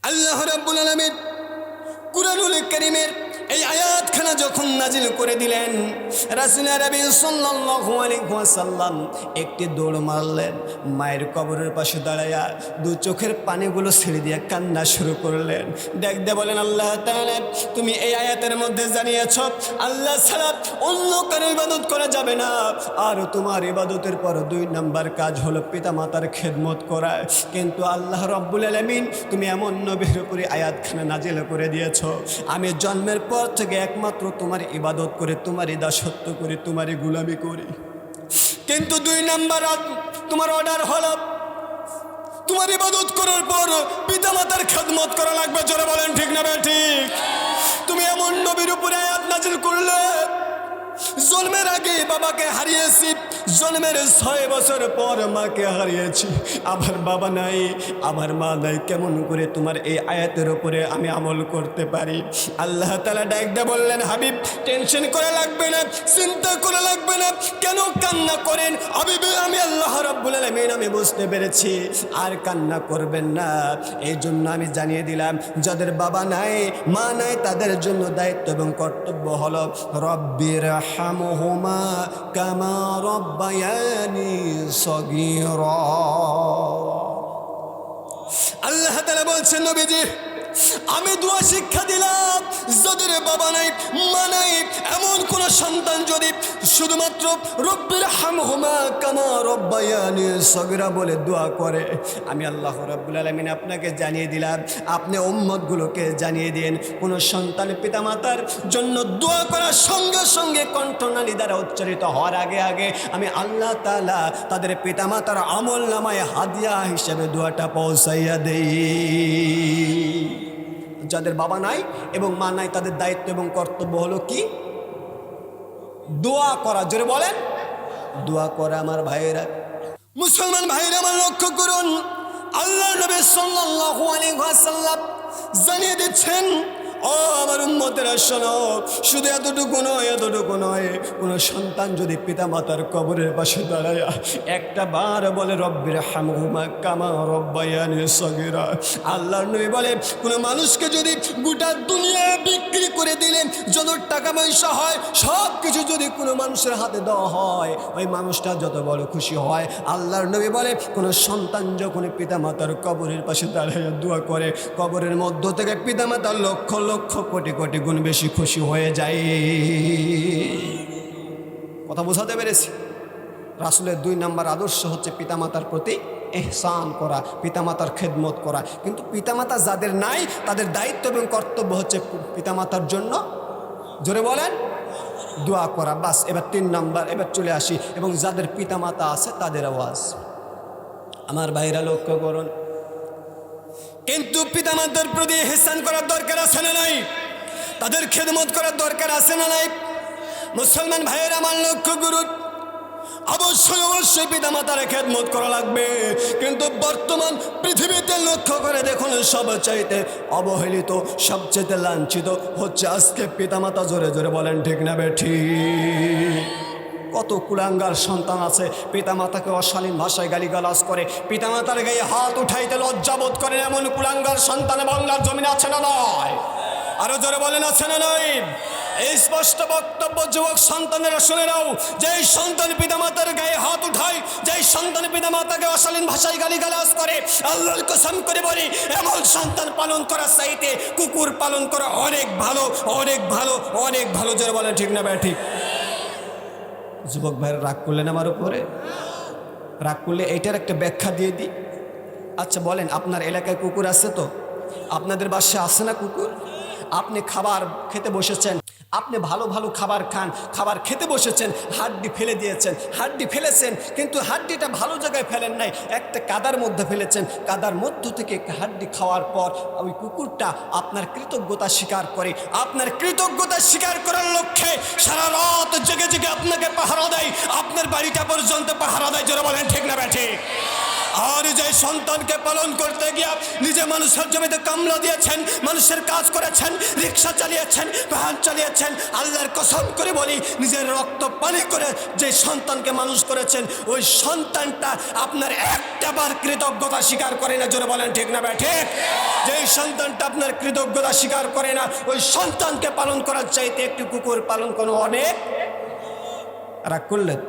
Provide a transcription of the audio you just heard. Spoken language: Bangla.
আল্লাহ রাব্বুল আলামিন কুরআনুল কারীমের এই আয়াতখানা যখন নাজিল করে দিলেন, রাসূল আরবি সাল্লাল্লাহু আলাইহি ওয়াসাল্লাম একটি দৌড় মারলেন, মায়ের কবরের পাশে দাঁড়ায়া দু চোখের পানিগুলো ছেড়ে দিয়ে কান্না শুরু করলেন। দেখ দে বলেন, আল্লাহ তাআলা তুমি এই আয়াতের মধ্যে জানিয়েছ আল্লাহ ছাড়া অন্য কারো ইবাদত করা যাবে না, আর তোমার ইবাদতের পর 2 নাম্বার কাজ হলো পিতামাতার খেদমত করা। কিন্তু আল্লাহ রাব্বুল আলামিন তুমি এমন নবীর উপরে আয়াতখানা নাজিল করে দিয়েছ, আমি জন্মের পর থেকে একমাত্র তোমার ইবাদত করে, তোমার দাসত্ব করে, তোমার গোলামি করি। কিন্তু 2 নাম্বার তোমার অর্ডার হলো তোমার ইবাদত করার পর পিতামাতার খেদমত করা লাগবে। জোরে বলেন ঠিক না ঠিক? তুমি এমন নবীর উপরে আয়াত নাজিল করলে, জন্মের আগে বাবাকে হারিয়েছি, জন্মের 6 বছর পর মাকে হারিয়েছি, আবার বাবা নাই, আবার মা নাই, কেমন করে তোমার এই আয়াতের উপরে আমি আমল করতে পারি? আল্লাহ তাআলা ডাক দিয়ে বললেন, হাবিব টেনশন করা লাগবে না, চিন্তা করা লাগবে না, কেন কান্না করেন হাবিব? আমি আল্লাহ রাব্বুল আলামিন আমি বুঝতে পেরেছি, আর কান্না করবেন না। এই জন্য আমি জানিয়ে দিলাম, যাদের বাবা নাই মা নাই তাদের জন্য দায়িত্ব এবং কর্তব্য হলো রব্বির হামহুমা কামা রব্বায়ানি সগীরা। আল্লাহ তাআলা বলছেন, নবীজি আমি দোয়া শিক্ষা দিলাম, যাদের বাবা নাই মা নাই এমন কোন সন্তান যদি শুধুমাত্র রব্বির হামহুমা কামা রব্বায়ানি সগীরা বলে দোয়া করে, আমি আল্লাহ রাব্বুল আলামিন আপনাকে জানিয়ে দিলাম, আপনি উম্মতগুলোকে জানিয়ে দিন, কোন সন্তান পিতামাতার জন্য দোয়া করার সঙ্গে সঙ্গে কণ্ঠনালী দ্বারা উচ্চারিত হওয়ার আগে আগে আমি আল্লাহ তাআলা তাদের পিতামাতার আমল নামায় হাদিয়া হিসেবে দোয়াটা পৌঁছাইয়া দেই। যাদের বাবা নাই এবং মা নাই তাদের দায়িত্ব এবং কর্তব্য হলো কি? দোয়া করা। জোরে বলেন, দোয়া করা। আমার ভাইয়েরা, মুসলমান ভাইয়েরা আমার লক্ষ্য করুন, আল্লাহ নবী সাল্লাল্লাহু আলাইহি ওয়াসাল্লাম জানিয়ে দিচ্ছেন, ও আমার উম্মতেরা শোনো, শুধু এতটুকু নয়, কোন সন্তান যদি পিতামাতার কবরের পাশে দাঁড়ায় একটা বার বলে রব্বির হামহুমা কামা রব্বায়ানি সগীরা, আল্লাহর নবী বলে কোন মানুষকে যদি গোটা দুনিয়া বিক্রি করে দিলে যত টাকা পয়সা হয় সব কিছু যদি কোনো মানুষের হাতে দেওয়া হয়, ওই মানুষটা যত বড় খুশি হয়, আল্লাহর নবী বলে কোন সন্তান যখন পিতামাতার কবরের পাশে দাঁড়ায় দোয়া করে, কবরের মধ্য থেকে পিতামাতার লক্ষ লক্ষ কোটি কোটি গুণ বেশি খুশি হয়ে যায়। কথা বোঝাতে পেরেছি? রাসূলের 2 নাম্বার আদর্শ হচ্ছে পিতামাতার প্রতি ইহসান করা, পিতামাতার খেদমত করা। কিন্তু পিতামাতা যাদের নাই তাদের দায়িত্ব এবং কর্তব্য হচ্ছে পিতামাতার জন্য, জোরে বলেন, দোয়া করা। বাস, এবার 3 নাম্বার, এবার চলে আসি, এবং যাদের পিতামাতা আছে তাদের আওয়াজ। আমার ভাইরা লক্ষ্য করুন, কিন্তু পিতামাতার প্রতি ইহসান করার দরকার আছে না নাই? তাদের খেদমত করার দরকার আছে না নাই? মুসলমান ভাইয়েরা আমার লক্ষ্য করুন, অবশ্যই পিতামাতার খেদমত করা লাগবে। কিন্তু বর্তমান পৃথিবীতে লক্ষ্য করে দেখুন, সবচাইতে অবহেলিত, সবচাইতে লাঞ্ছিত হচ্ছে আজকে পিতামাতা। জোরে জোরে বলেন ঠিক না বেঠিক? কত কুলাঙ্গার সন্তান আছে, পিতামাতাকে অশালীন ভাষায় গালিগালাজ করে, পিতামাতার গায়ে হাত উঠাইতে লজ্জাবোধ করেন, এমন কুলাঙ্গার সন্তান বাংলার জমিনে আছে না নয়? আরো জোরে বলেন, আছে না নয়? এই স্পষ্ট বক্তব্য যুবক সন্তানেরা শুনে নাও, যেই সন্তান পিতামাতার গায়ে হাত উঠায়, যেই সন্তান পিতামাতাকে অশালীন ভাষায় গালিগালাজ করে, আল্লাহর কসম করে বলি, এমন সন্তান পালন করার চাইতে কুকুর পালন করা অনেক ভালো, অনেক ভালো, অনেক ভালো। জোরে বলেন ঠিক না ঠিক? যুবক ভাইয়ের রাগ করলেন আমার উপরে? রাগ করলে এইটার একটা ব্যাখ্যা দিয়ে দিই। আচ্ছা বলেন, আপনার এলাকায় কুকুর আছে তো? আপনাদের বাসায় আছে না কুকুর? আপনি খাবার খেতে বসেছেন, আপনি ভালো ভালো খাবার খান, খাবার খেতে বসেছেন, হাড্ডি ফেলে দিয়েছেন, হাড্ডি ফেলেছেন, কিন্তু হাড্ডিটা ভালো জায়গায় ফেলেন নাই, একটা কাদার মধ্যে ফেলেছেন। কাদার মধ্য থেকে একটা হাড্ডি খাওয়ার পর ওই কুকুরটা আপনার কৃতজ্ঞতা স্বীকার করে, আপনার কৃতজ্ঞতা স্বীকার করার লক্ষ্যে সারা রাত জেগে জেগে আপনাকে পাহারা দেয়, আপনার বাড়িটা পর্যন্ত পাহারা দেয়। জোরে বলেন ঠিক না ঠিক? আর যে সন্তানকে পালন করতে গিয়ে নিজে মানুষের জমিতে কামলা দিয়েছেন, মানুষের কাজ করেছেন, রিক্সা চালিয়েছেন, ভ্যান চালিয়েছেন, আল্লাহর কসম করে বলি নিজের রক্ত পানি করে যে সন্তানকে মানুষ করেছেন, ওই সন্তানটা আপনার একটাবার কৃতজ্ঞতা স্বীকার করে না। জোরে বলেন ঠিক না ভাই ঠিক? যেই সন্তানটা আপনার কৃতজ্ঞতা স্বীকার করে না, ওই সন্তানকে পালন করার চাইতে একটি কুকুর পালন কোনো অনেক। রাগ করলেন?